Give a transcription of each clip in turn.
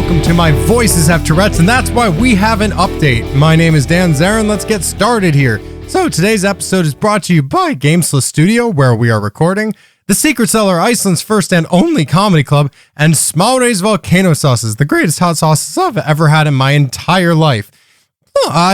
welcome to My Voices Have Tourette's, and that's why we have an update. My name is Dan Zarin. Let's get started here. So today's episode is brought to you by Gamesless Studio, where we are recording, The Secret Cellar, Iceland's first and only comedy club, and Smáre's Volcano Sauces, the greatest hot sauces I've ever had in my entire life.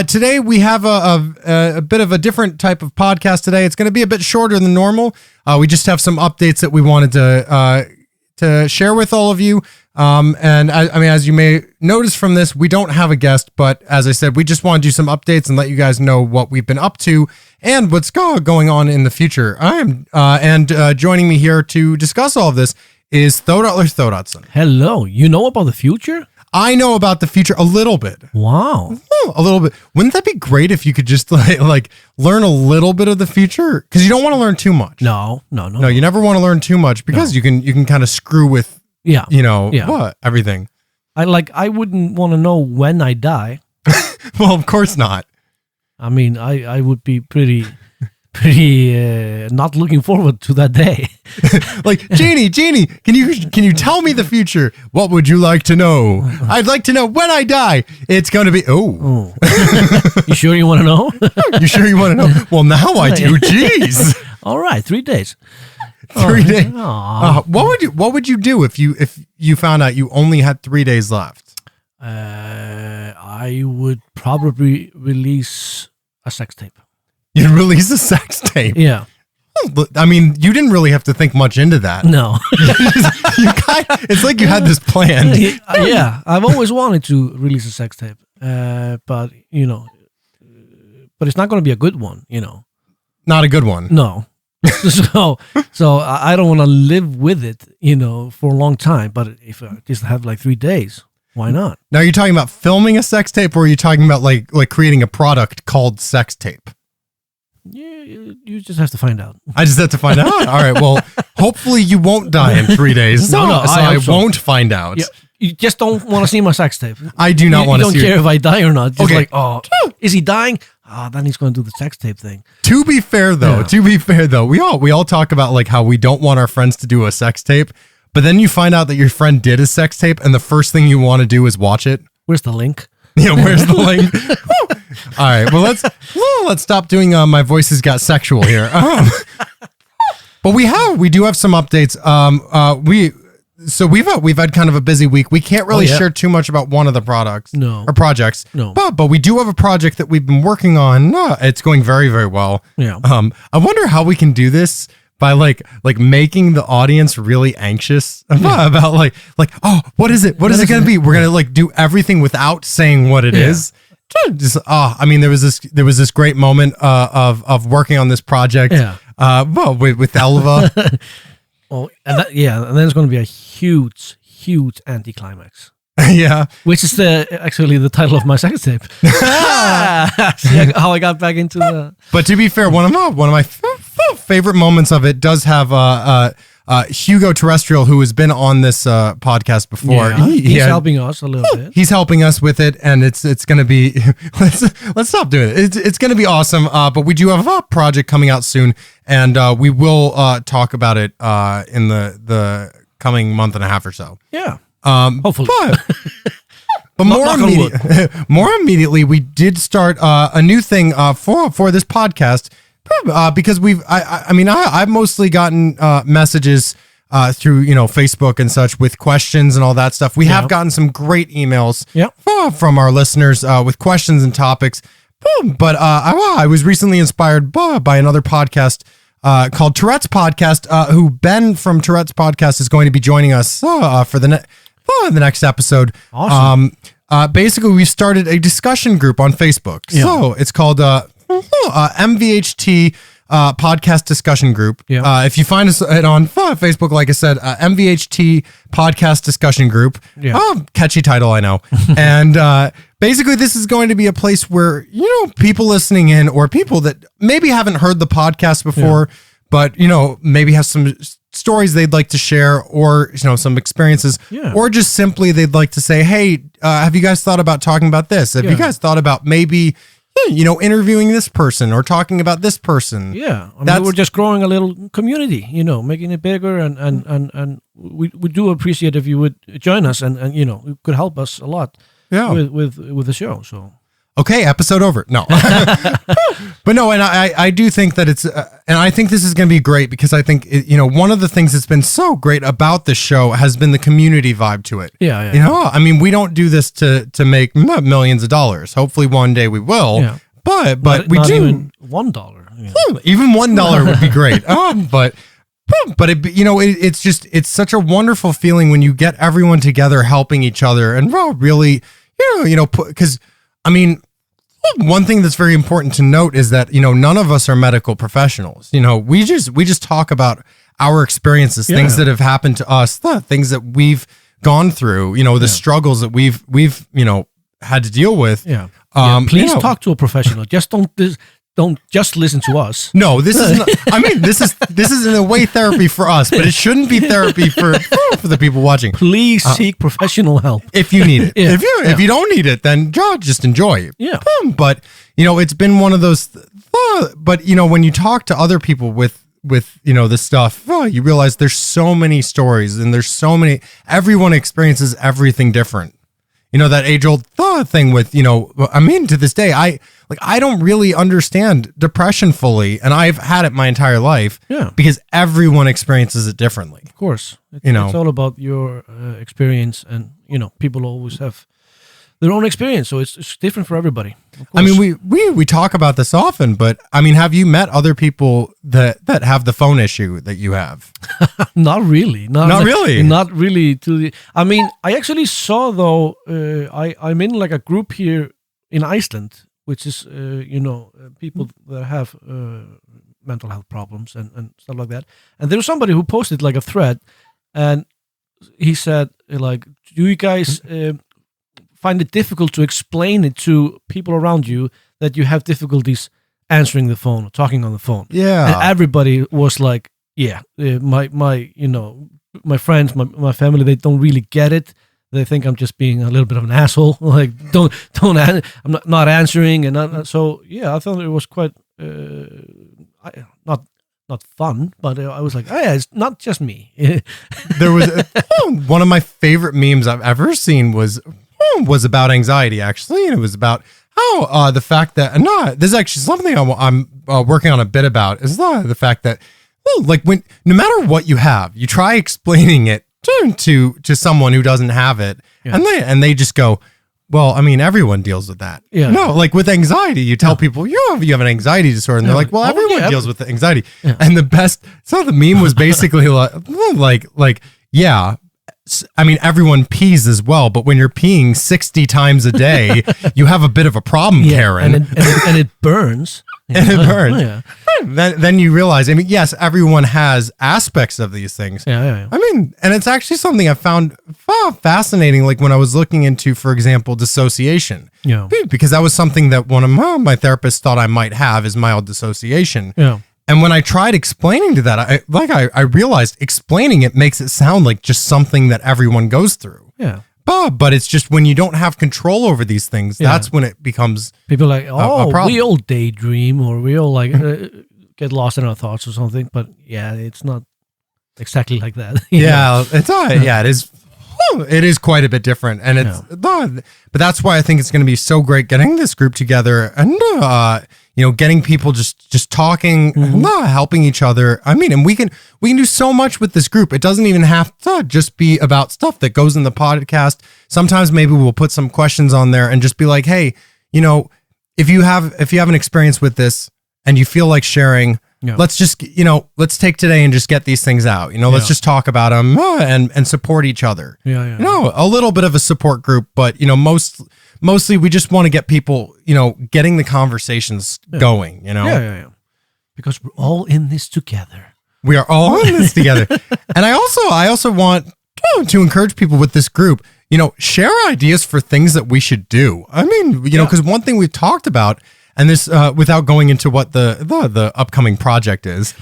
Today we have a bit of a different type of podcast today. It's going to be a bit shorter than normal. We just have some updates that we wanted to share with all of you. And as you may notice from this, we don't have a guest, but as I said, we just want to do some updates and let you guys know what we've been up to and what's going on in the future. Joining me here to discuss all of this is Þórhallur Þórhallsson. Hello. You know about the future? I know about the future a little bit. Wow. A little bit. Wouldn't that be great if you could just like learn a little bit of the future? Because you don't want to learn too much. No. You never want to learn too much because you can kind of screw with everything. I wouldn't want to know when I die. Well, of course not. I mean, I would be pretty not looking forward to that day. Like, Jeannie, can you tell me the future? What would you like to know? I'd like to know when I die. It's going to be, You sure you want to know? You sure you want to know? Well, now I do. Jeez. All right, 3 days. 3 days. What would you do if you found out you only had 3 days left? I would probably release a sex tape. You'd release a sex tape? Yeah. I mean, you didn't really have to think much into that. No. It's like you had this planned. Yeah, I've always wanted to release a sex tape, but it's not going to be a good one, Not a good one. No. So I don't want to live with it, for a long time. But if I just have like 3 days, why not? Now, you're talking about filming a sex tape, or are you talking about like creating a product called sex tape? Yeah, you just have to find out. I just have to find out. All right. Well, hopefully you won't die in 3 days. No, I won't find out. Yeah, you just don't want to see my sex tape. I do not want to see it. You don't care if I die or not. Just is he dying? Then he's going to do the sex tape thing. To be fair, though, we all talk about like how we don't want our friends to do a sex tape, but then you find out that your friend did a sex tape, and the first thing you want to do is watch it. Where's the link? Yeah, where's the link? All right, well let's stop doing My Voices Got Sexual here. But we do have some updates. We've had kind of a busy week. We can't really share too much about one of the projects. No. But we do have a project that we've been working on. It's going very, very well. Yeah. I wonder how we can do this by like making the audience really anxious about like what is it? What is it going to be? We're going to like do everything without saying what it is. Just there was this great moment of working on this project. Yeah. With Elva. And then it's going to be a huge anticlimax. Yeah, which is actually the title of my sex tape. See how I got back into the. But to be fair, one of my favorite moments of it does have Hugo Terrestrial, who has been on this podcast before. Yeah, he's helping us a little bit. He's helping us with it, and it's going to be. let's stop doing it. It's going to be awesome. But we do have a project coming out soon, and we will talk about it in the coming month and a half or so. Yeah. Hopefully. But more immediately, we did start a new thing for this podcast because I've mostly gotten messages through Facebook and such with questions and all that stuff. We have gotten some great emails from our listeners with questions and topics. But I was recently inspired by another podcast called Tourette's Podcast, who Ben from Tourette's Podcast is going to be joining us for the next episode. Awesome. Basically, we started a discussion group on Facebook. Yeah. So it's called MVHT Podcast Discussion Group. Yeah. If you find us on Facebook, like I said, MVHT Podcast Discussion Group. Yeah. Catchy title, I know. And basically, this is going to be a place where, people listening in or people that maybe haven't heard the podcast before, but, maybe have some stories they'd like to share or, some experiences, or just simply they'd like to say, hey, have you guys thought about talking about this? Have you guys thought about maybe, interviewing this person or talking about this person. Yeah, we're just growing a little community, making it bigger, and we do appreciate if you would join us, and it could help us a lot. Yeah. with the show. So. Okay, episode over. No. But no, and I do think that it's, and I think this is going to be great because I think, one of the things that's been so great about the show has been the community vibe to it. Yeah. I mean, we don't do this to make millions of dollars. Hopefully one day we will. Yeah. But we not do. Even $1. Even $1 would be great. But it's such a wonderful feeling when you get everyone together helping each other and really, because I mean, one thing that's very important to note is that, none of us are medical professionals. We just talk about our experiences, things that have happened to us, the things that we've gone through, the struggles that we've had to deal with. Yeah. Please talk to a professional. Just don't just listen to us. No, this is not, this is in a way therapy for us, but it shouldn't be therapy for the people watching. Please seek professional help if you need it. If you don't need it, then just enjoy it. Yeah. But it's been one of those. But when you talk to other people with this stuff, you realize there's so many stories and there's so many. Everyone experiences everything different. That age-old thing with, to this day, I don't really understand depression fully, and I've had it my entire life. Yeah. Because everyone experiences it differently. Of course. It's all about your experience, and, people always have their own experience, so it's different for everybody. I mean, we talk about this often, but, have you met other people that have the phone issue that you have? Not really. Not really? Not really. I actually saw, though, I'm in like a group here in Iceland, which is, people that have mental health problems and stuff like that. And there was somebody who posted like a thread, and he said, like, do you guys find it difficult to explain it to people around you that you have difficulties answering the phone or talking on the phone? Yeah. And everybody was like, my friends, my family, they don't really get it. They think I'm just being a little bit of an asshole. Like, I'm not answering. And so, I thought it was quite, not fun, but I was like, it's not just me. There was one of my favorite memes I've ever seen was about anxiety, actually, and it was about how the fact that this is actually something I'm working on a bit about is the fact that when no matter what you have, you try explaining it to someone who doesn't have it, and they just go, well, everyone deals with that. Yeah. No, like with anxiety, you tell people you have an anxiety disorder, and they're like, well, everyone deals with anxiety. Yeah. And the meme was basically everyone pees as well, but when you're peeing 60 times a day, you have a bit of a problem, Karen. And it burns. And it burns. Yeah. Then you realize, yes, everyone has aspects of these things. Yeah. And it's actually something I found fascinating, like when I was looking into, for example, dissociation. Yeah. Because that was something that one of my therapists thought I might have, is mild dissociation. Yeah. And when I tried explaining to that, I realized explaining it makes it sound like just something that everyone goes through. Yeah. But it's just when you don't have control over these things, that's when it becomes people like, a problem. We all daydream, or we all like get lost in our thoughts or something. But it's not exactly like that. It is. It is quite a bit different, and it's but that's why I think it's going to be so great getting this group together and getting people just talking, helping each other. And we can do so much with this group. It doesn't even have to just be about stuff that goes in the podcast. Sometimes maybe we'll put some questions on there and just be like, hey, if you have an experience with this and you feel like sharing, let's just, let's take today and just get these things out. Let's just talk about them and support each other. A little bit of a support group, but, mostly we just want to get people, getting the conversations going, Yeah. Because we're all in this together. We are all in this together. And I also want to encourage people with this group, share ideas for things that we should do. Because one thing we've talked about, and this without going into what the upcoming project is,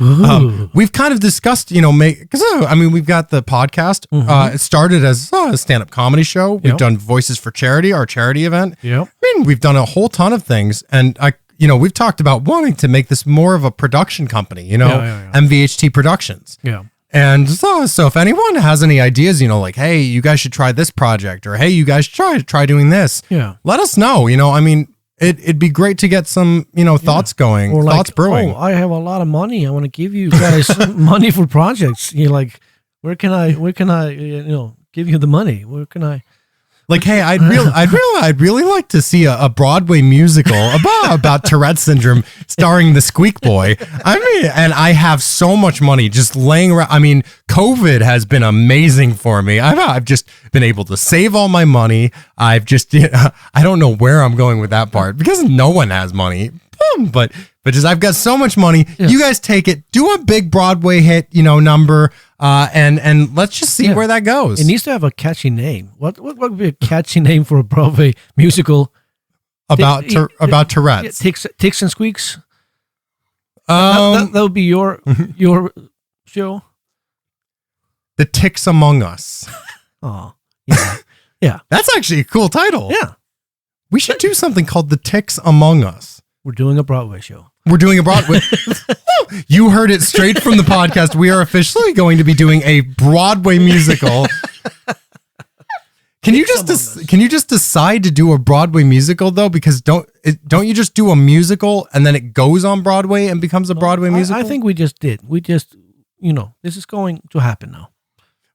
we've kind of discussed, because I mean, we've got the podcast. It started as a stand-up comedy show. We've done Voices for Charity, our charity event. Yeah, I mean, we've done a whole ton of things, and we've talked about wanting to make this more of a production company. MVHT Productions. Yeah. And so if anyone has any ideas, like, hey, you guys should try this project, or hey, you guys try doing this. Yeah. Let us know. I mean, it'd be great to get some, thoughts going, or thoughts brewing. Oh, I have a lot of money. I want to give you guys money for projects. You're like, where can I, give you the money? Where can I? Like, hey, I'd really like to see a Broadway musical about Tourette's syndrome starring the Squeak Boy. I mean, and I have so much money just laying around. I mean, COVID has been amazing for me. I've just been able to save all my money. I've just, I don't know where I'm going with that part because no one has money. But just I've got so much money. Yeah. You guys take it, do a big Broadway hit, number, and let's just see where that goes. It needs to have a catchy name. What would be a catchy name for a Broadway musical about Tourette's? Ticks and Squeaks. That would be your show. The Ticks Among Us. Oh, yeah, yeah. That's actually a cool title. Yeah, we should do something called The Ticks Among Us. We're doing a Broadway show. We're doing a Broadway. You heard it straight from the podcast. We are officially going to be doing a Broadway musical. Can you just decide to do a Broadway musical though? Because don't you just do a musical and then it goes on Broadway and becomes a Broadway musical? I think we just did. We just, this is going to happen now.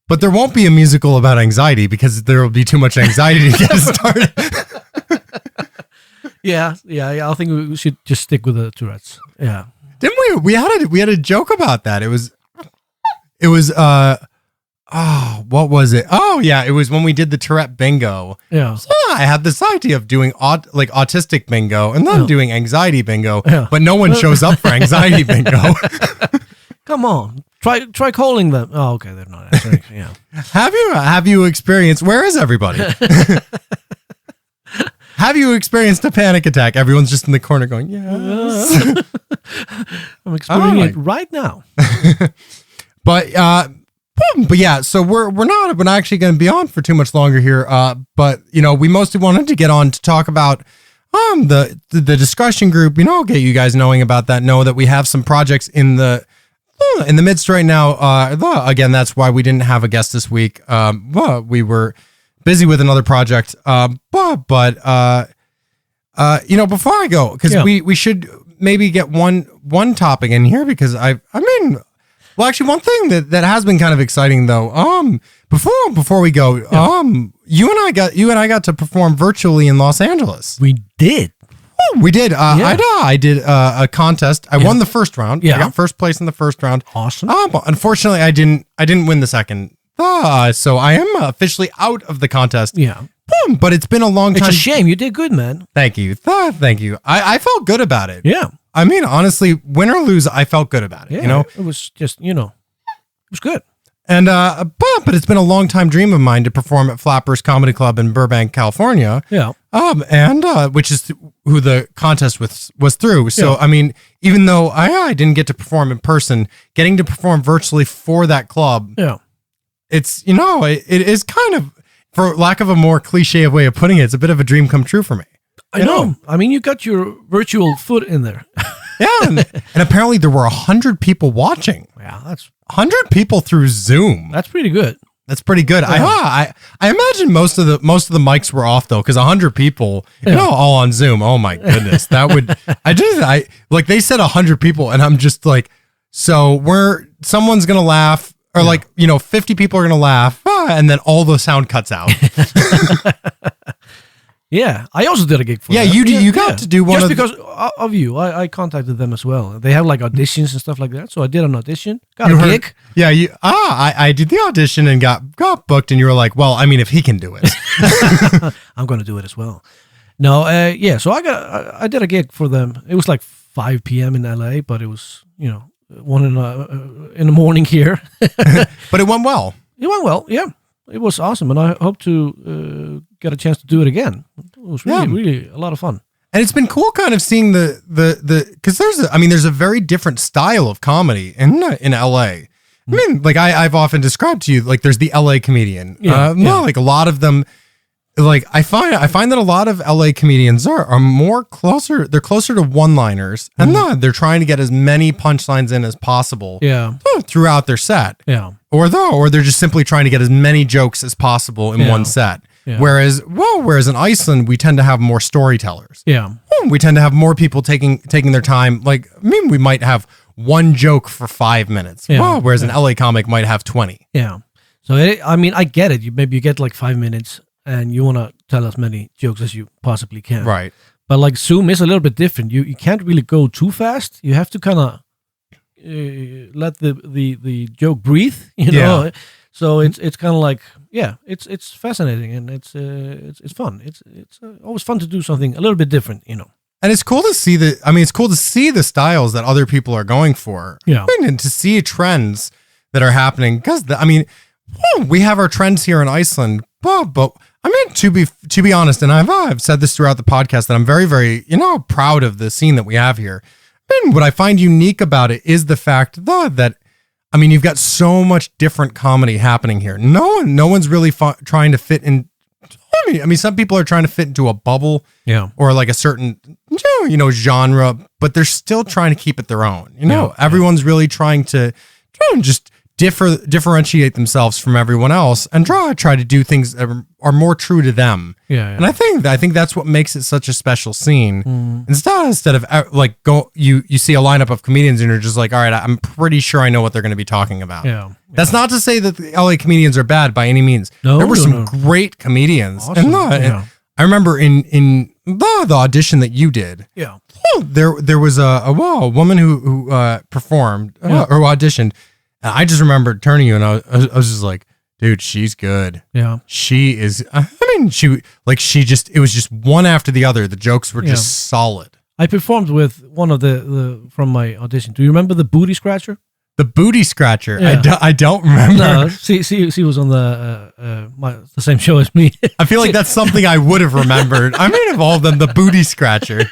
But there won't be a musical about anxiety because there will be too much anxiety to get it started. Yeah. I think we should just stick with the Tourette's. Yeah. Didn't we? We had a joke about that. It was what was it? Oh yeah, it was when we did the Tourette bingo. Yeah. So I had this idea of doing autistic bingo and then doing anxiety bingo, but no one shows up for anxiety bingo. Come on. Try calling them. Oh, okay, they're not answering. Yeah. Have you experienced, where is everybody? Have you experienced a panic attack? Everyone's just in the corner going, yes. I'm experiencing it right now. But yeah, so we're not actually going to be on for too much longer here. But we mostly wanted to get on to talk about the discussion group. Get you guys knowing about that. Know that we have some projects in the midst right now. Again, that's why we didn't have a guest this week. We were busy with another project. But before I go, because we should maybe get one topic in here because actually one thing that has been kind of exciting though. Before we go, you and I got to perform virtually in Los Angeles. We did. We did. I did a contest. I won the first round. Yeah. I got first place in the first round. Awesome. Unfortunately, I didn't win the second. So I am officially out of the contest. Yeah. But it's been a long time. It's a shame. You did good, man. Thank you. Thank you. I felt good about it. Yeah. I mean, honestly, win or lose, I felt good about it. Yeah, it was just, it was good. And but it's been a long time dream of mine to perform at Flappers Comedy Club in Burbank, California. Yeah. And which is who the contest was through. So Yeah. I mean, even though I didn't get to perform in person, getting to perform virtually for that club. Yeah. It's it is kind of, for lack of a more cliche way of putting it, it's a bit of a dream come true for me. I know. I mean, you got your virtual foot in there. Yeah, and apparently there were 100 people watching. Yeah, that's 100 people through Zoom. That's pretty good. That's pretty good. Yeah. I imagine most of the mics were off though, because 100 people, all on Zoom. Oh my goodness, that would like they said 100 people, and I'm just like, so someone's gonna laugh. Or 50 people are going to laugh, and then all the sound cuts out. Yeah, I also did a gig for them. You got to do one just because of you. I contacted them as well. They have like auditions and stuff like that. So I did an audition, got a gig. Yeah, I did the audition and got booked, and you were like, well, I mean, if he can do it, I'm going to do it as well. No, so I did a gig for them. It was like 5 p.m. in LA, but it was 1 in the morning here. But it went well. It went well, yeah. It was awesome, and I hope to get a chance to do it again. It was really a lot of fun. And it's been cool kind of seeing because there's a very different style of comedy in LA. I mean, like I've often described to you, like there's the LA comedian. Like a lot of them, like I find that a lot of LA comedians are more closer. They're closer to one-liners, and they're trying to get as many punchlines in as possible. Throughout their set. Or they're just simply trying to get as many jokes as possible in one set. Whereas in Iceland, we tend to have more storytellers. We tend to have more people taking their time. Like, I mean, we might have one joke for 5 minutes. Whereas an LA comic might have 20. So, I get it. Maybe you get like 5 minutes and you want to tell as many jokes as you possibly can. Right. But like Zoom is a little bit different. You can't really go too fast. You have to kind of let the joke breathe, you know. So it's kind of like it's fascinating and it's fun. It's always fun to do something a little bit different, you know. And it's cool to see the styles that other people are going for. And to see trends that are happening because we have our trends here in Iceland, but I mean to be honest, and I've said this throughout the podcast that I'm very, very proud of the scene that we have here. And what I find unique about it is the fact that you've got so much different comedy happening here. No one's really trying to fit in. Some people are trying to fit into a bubble, or like a certain, genre, but they're still trying to keep it their own. Everyone's really trying to just differentiate themselves from everyone else and try to do things that are more true to them. And I think that's what makes it such a special scene. Instead of like you see a lineup of comedians and you're just like, all right, I'm pretty sure I know what they're going to be talking about. That's not to say that the LA comedians are bad by any means. There were some great comedians. Awesome. And I remember in the audition that you did. There was a woman who performed or auditioned. I just remember turning you and I was just like, dude, she's good. She is. It was just one after the other. The jokes were just solid. I performed with one of the from my audition. Do you remember the booty scratcher? The booty scratcher. I don't remember. No, she was on the same show as me. I feel like that's something I would have remembered. I may have all of them. The booty scratcher.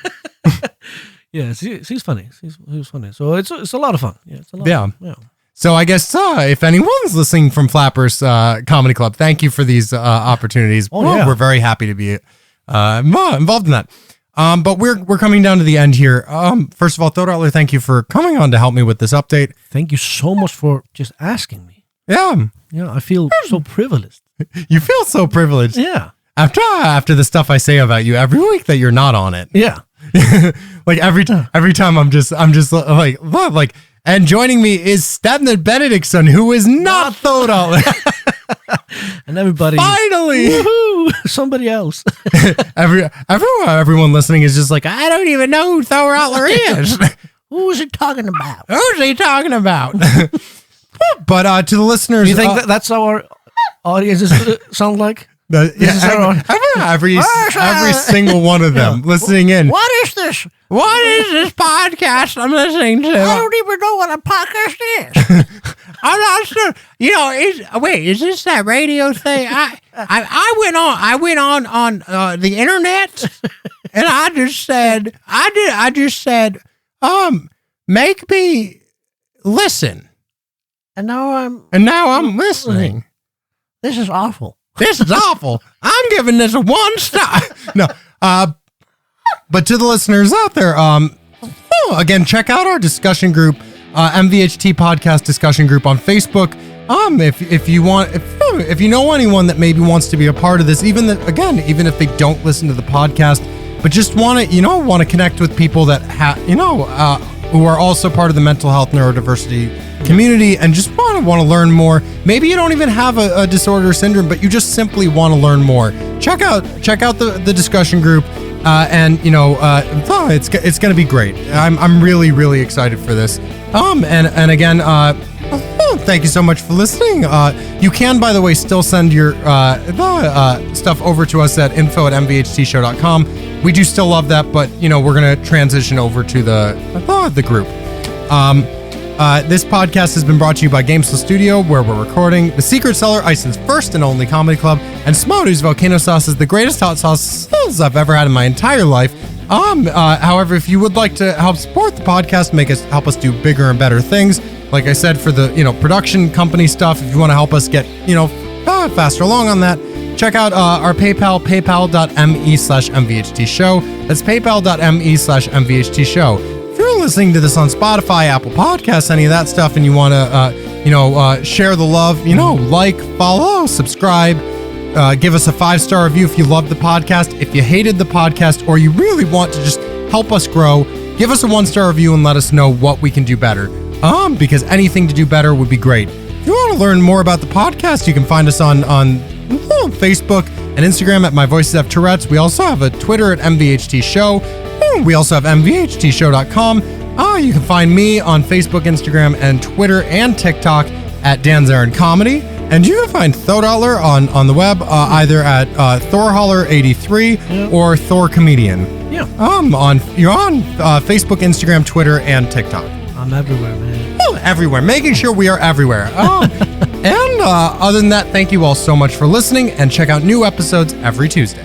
She's funny. She was funny. So it's a lot of fun. It's a lot of fun. So I guess if anyone's listening from Flappers Comedy Club, thank you for these opportunities. We're very happy to be involved in that. But we're coming down to the end here. First of all, Thoraldur, thank you for coming on to help me with this update. Thank you so much for just asking me. Yeah, I feel so privileged. You feel so privileged. Yeah. After the stuff I say about you every week that you're not on it. Yeah. Like every time I'm just like. And joining me is Stefan Benediktsson, who is not Thoraldur. And everybody, finally, somebody else. Everyone listening is just like, I don't even know who Thoraldur is. Who's he talking about? Who's he talking about? But to the listeners, do you think that's how our audiences sound like? Every single one of them listening in. What is this? What is this podcast I'm listening to? I don't even know what a podcast is. I'm not sure. Is this that radio thing? I went on the internet and I just said, make me listen. And now I'm listening. This is awful. This is awful. I'm giving this a 1 star. No. But to the listeners out there, again, check out our discussion group, MVHT Podcast Discussion Group on Facebook. If you know anyone that maybe wants to be a part of this, even if they don't listen to the podcast, but just want to connect with people that who are also part of the mental health neurodiversity community and just want to learn more. Maybe you don't even have a disorder or syndrome, but you just simply want to learn more. Check out the discussion group, and it's going to be great. I'm really, really excited for this. And again, thank you so much for listening. You can, by the way, still send your stuff over to us at info@mvhtshow.com. We do still love that, but we're going to transition over to the group. This podcast has been brought to you by Gamesla Studio, where we're recording The Secret Cellar, Iceland's first and only comedy club, and Smári's Volcano Sauce is the greatest hot sauce I've ever had in my entire life. However, if you would like to help support the podcast, help us do bigger and better things, like I said, for the production company stuff, if you want to help us get faster along on that, check out our PayPal, paypal.me/MVHT show. That's paypal.me/MVHT show. If you're listening to this on Spotify, Apple Podcasts, any of that stuff, and you want to share the love, like, follow, subscribe. Give us a 5-star review if you love the podcast. If you hated the podcast or you really want to just help us grow, give us a 1-star review and let us know what we can do better. Because anything to do better would be great. If you want to learn more about the podcast, you can find us on Facebook and Instagram at My Voices Have Tourette's. We also have a Twitter at MVHT Show. We also have MVHTshow.com. You can find me on Facebook, Instagram, and Twitter and TikTok at Dan Zarin Comedy. And you can find Thodaller on the web either at Thorholler83 or Thor Comedian. Yeah. You're on Facebook, Instagram, Twitter, and TikTok. I'm everywhere, man. Oh, everywhere. Making sure we are everywhere. And other than that, thank you all so much for listening, and check out new episodes every Tuesday.